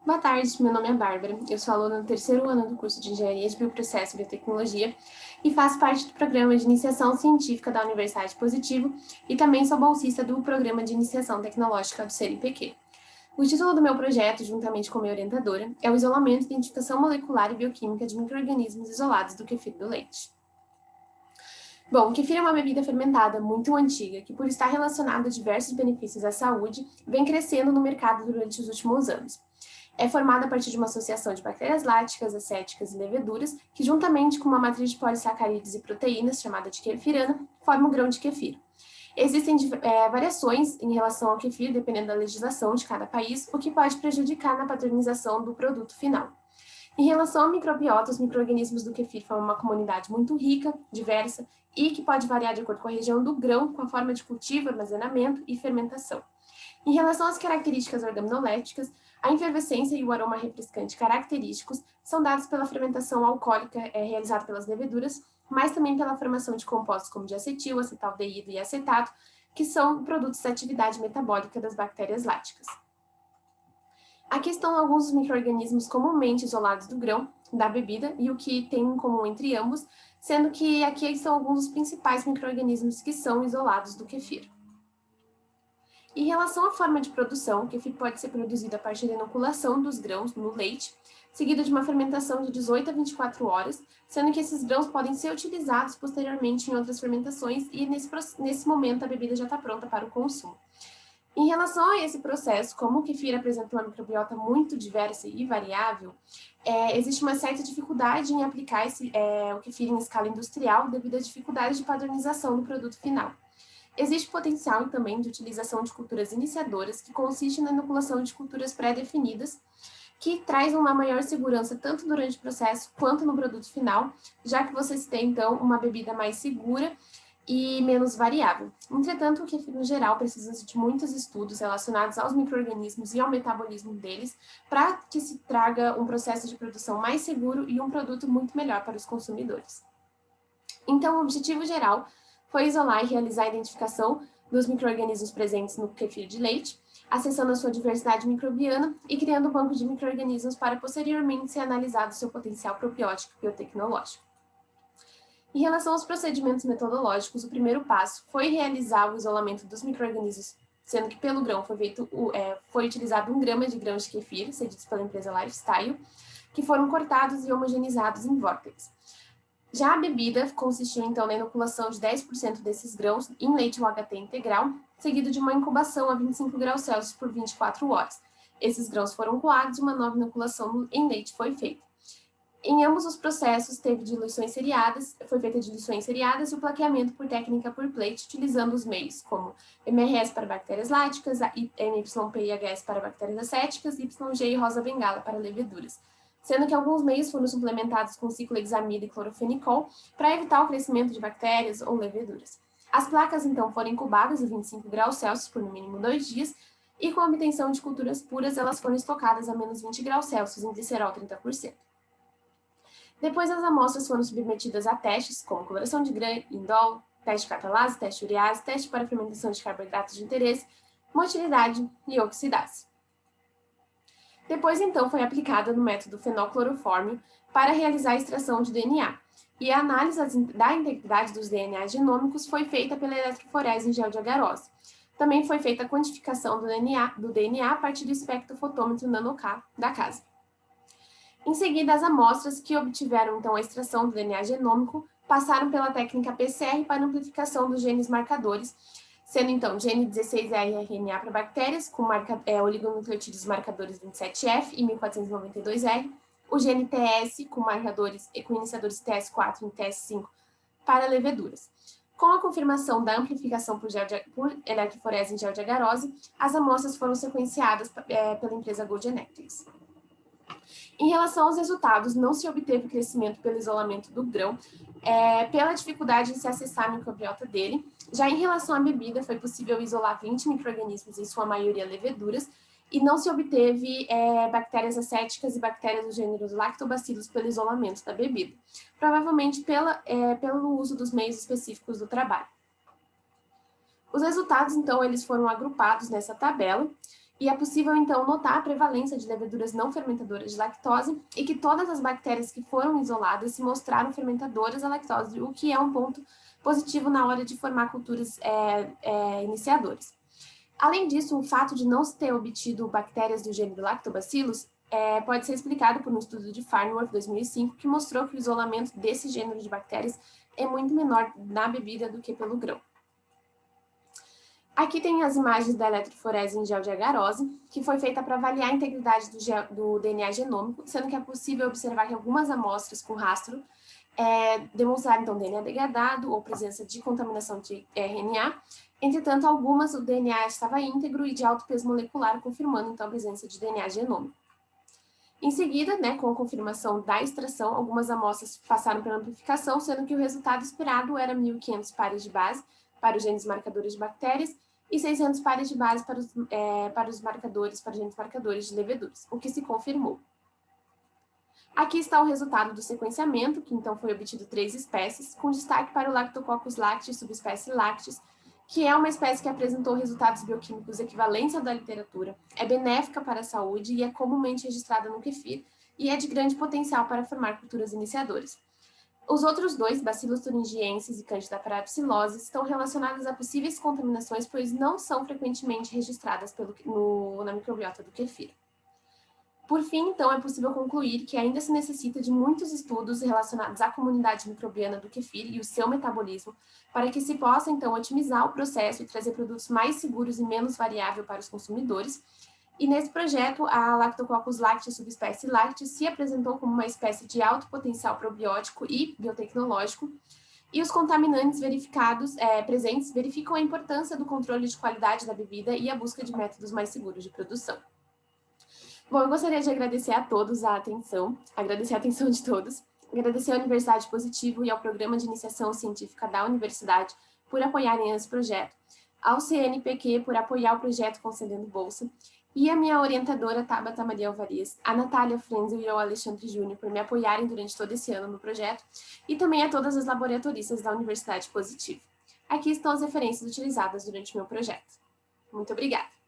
Boa tarde, meu nome é Bárbara, eu sou aluna do terceiro ano do curso de Engenharia de Bioprocesso e Biotecnologia e faço parte do programa de iniciação científica da Universidade Positivo e também sou bolsista do programa de iniciação tecnológica do CNPq. O título do meu projeto, juntamente com minha orientadora, é o isolamento, identificação molecular e bioquímica de micro-organismos isolados do kefir do leite. Bom, o kefir é uma bebida fermentada muito antiga que, por estar relacionada a diversos benefícios à saúde, vem crescendo no mercado durante os últimos anos. É formada a partir de uma associação de bactérias láticas, acéticas e leveduras, que, juntamente com uma matriz de polissacarídeos e proteínas, chamada de kefirana, forma o grão de kefir. Existem variações em relação ao kefir, dependendo da legislação de cada país, o que pode prejudicar na padronização do produto final. Em relação ao microbiota, os micro-organismos do kefir formam uma comunidade muito rica, diversa e que pode variar de acordo com a região do grão, com a forma de cultivo, armazenamento e fermentação. Em relação às características organoléticas, a efervescência e o aroma refrescante característicos são dados pela fermentação alcoólica realizada pelas leveduras, mas também pela formação de compostos como diacetil, acetaldeído e acetato, que são produtos da atividade metabólica das bactérias láticas. Aqui estão alguns dos micro-organismos comumente isolados do grão, da bebida, e o que tem em comum entre ambos, sendo que aqui estão alguns dos principais micro-organismos que são isolados do kefir. Em relação à forma de produção, o kefir pode ser produzido a partir da inoculação dos grãos no leite, seguida de uma fermentação de 18 a 24 horas, sendo que esses grãos podem ser utilizados posteriormente em outras fermentações e nesse momento a bebida já está pronta para o consumo. Em relação a esse processo, como o kefir apresenta uma microbiota muito diversa e variável, existe uma certa dificuldade em aplicar o kefir em escala industrial devido à dificuldade de padronização do produto final. Existe potencial também de utilização de culturas iniciadoras, que consiste na inoculação de culturas pré-definidas, que traz uma maior segurança tanto durante o processo quanto no produto final, já que você tem, então, uma bebida mais segura e menos variável. Entretanto, o kefir, no geral, precisa de muitos estudos relacionados aos micro-organismos e ao metabolismo deles, para que se traga um processo de produção mais seguro e um produto muito melhor para os consumidores. Então, o objetivo geral foi isolar e realizar a identificação dos micro-organismos presentes no kefir de leite, acessando a sua diversidade microbiana e criando um banco de micro-organismos para posteriormente ser analisado seu potencial probiótico e biotecnológico. Em relação aos procedimentos metodológicos, o primeiro passo foi realizar o isolamento dos micro-organismos, sendo que pelo grão foi utilizado 1 grama de grãos de kefir, cedidos pela empresa Lifestyle, que foram cortados e homogeneizados em vórtex. Já a bebida consistiu, então, na inoculação de 10% desses grãos em leite UHT integral, seguido de uma incubação a 25 graus Celsius por 24 horas. Esses grãos foram coados e uma nova inoculação em leite foi feita. Em ambos os processos, foi feita diluições seriadas e o plaqueamento por técnica por plate, utilizando os meios como MRS para bactérias láticas, NYP e HS para bactérias acéticas, YG e rosa bengala para leveduras, sendo que alguns meios foram suplementados com ciclohexamida e clorofenicol para evitar o crescimento de bactérias ou leveduras. As placas, então, foram incubadas a 25 graus Celsius por no mínimo 2 dias e com a obtenção de culturas puras, elas foram estocadas a menos 20 graus Celsius em glicerol 30%. Depois, as amostras foram submetidas a testes, como coloração de grã, indol, teste de catalase, teste de urease, teste para fermentação de carboidratos de interesse, motilidade e oxidase. Depois, então, foi aplicada no método fenolclorofórmio para realizar a extração de DNA, e a análise da integridade dos DNA genômicos foi feita pela eletroforese em gel de agarose. Também foi feita a quantificação do DNA a partir do espectrofotômetro NanoK da casa. Em seguida, as amostras que obtiveram, então, a extração do DNA genômico passaram pela técnica PCR para amplificação dos genes marcadores, sendo, então, gene 16R-RNA para bactérias, com oligonucleotídeos marcadores 27F e 1492R, o gene TS, com iniciadores TS4 e TS5 para leveduras. Com a confirmação da amplificação por eletroforese em gel de agarose, as amostras foram sequenciadas pela empresa GoGenetics. Em relação aos resultados, não se obteve crescimento pelo isolamento do grão, pela dificuldade em se acessar a microbiota dele. Já em relação à bebida, foi possível isolar 20 micro-organismos, em sua maioria leveduras, e não se obteve bactérias acéticas e bactérias do gênero Lactobacillus pelo isolamento da bebida, provavelmente pelo uso dos meios específicos do trabalho. Os resultados, então, eles foram agrupados nessa tabela, E é possível, então, notar a prevalência de leveduras não fermentadoras de lactose e que todas as bactérias que foram isoladas se mostraram fermentadoras da lactose, o que é um ponto positivo na hora de formar culturas iniciadoras. Além disso, o fato de não se ter obtido bactérias do gênero Lactobacillus pode ser explicado por um estudo de Farnworth, 2005, que mostrou que o isolamento desse gênero de bactérias é muito menor na bebida do que pelo grão. Aqui tem as imagens da eletroforese em gel de agarose, que foi feita para avaliar a integridade do DNA genômico, sendo que é possível observar que algumas amostras com rastro demonstraram, então, DNA degradado ou presença de contaminação de RNA. Entretanto, algumas o DNA estava íntegro e de alto peso molecular, confirmando, então, a presença de DNA genômico. Em seguida, com a confirmação da extração, algumas amostras passaram pela amplificação, sendo que o resultado esperado era 1.500 pares de base para os genes marcadores de bactérias e 600 pares de base para os genes marcadores de leveduras, o que se confirmou. Aqui está o resultado do sequenciamento, que então foi obtido 3 espécies, com destaque para o Lactococcus lactis, subespécie lactis, que é uma espécie que apresentou resultados bioquímicos equivalentes ao da literatura, é benéfica para a saúde e é comumente registrada no kefir, e é de grande potencial para formar culturas iniciadoras. Os outros dois, Bacillus thuringiensis e Candida parapsilose, estão relacionados a possíveis contaminações, pois não são frequentemente registradas na microbiota do kefir. Por fim, então, é possível concluir que ainda se necessita de muitos estudos relacionados à comunidade microbiana do kefir e o seu metabolismo, para que se possa, então, otimizar o processo e trazer produtos mais seguros e menos variáveis para os consumidores. E nesse projeto, a Lactococcus lactis subespécie lactis se apresentou como uma espécie de alto potencial probiótico e biotecnológico, e os contaminantes presentes verificam a importância do controle de qualidade da bebida e a busca de métodos mais seguros de produção. Bom, eu gostaria de agradecer a todos agradecer a atenção de todos, agradecer à Universidade Positivo e ao Programa de Iniciação Científica da Universidade por apoiarem esse projeto, ao CNPq por apoiar o projeto concedendo bolsa, e a minha orientadora Tabata Maria Alvarias, a Natália Frenzel e ao Alexandre Júnior por me apoiarem durante todo esse ano no projeto, e também a todas as laboratoristas da Universidade Positivo. Aqui estão as referências utilizadas durante o meu projeto. Muito obrigada!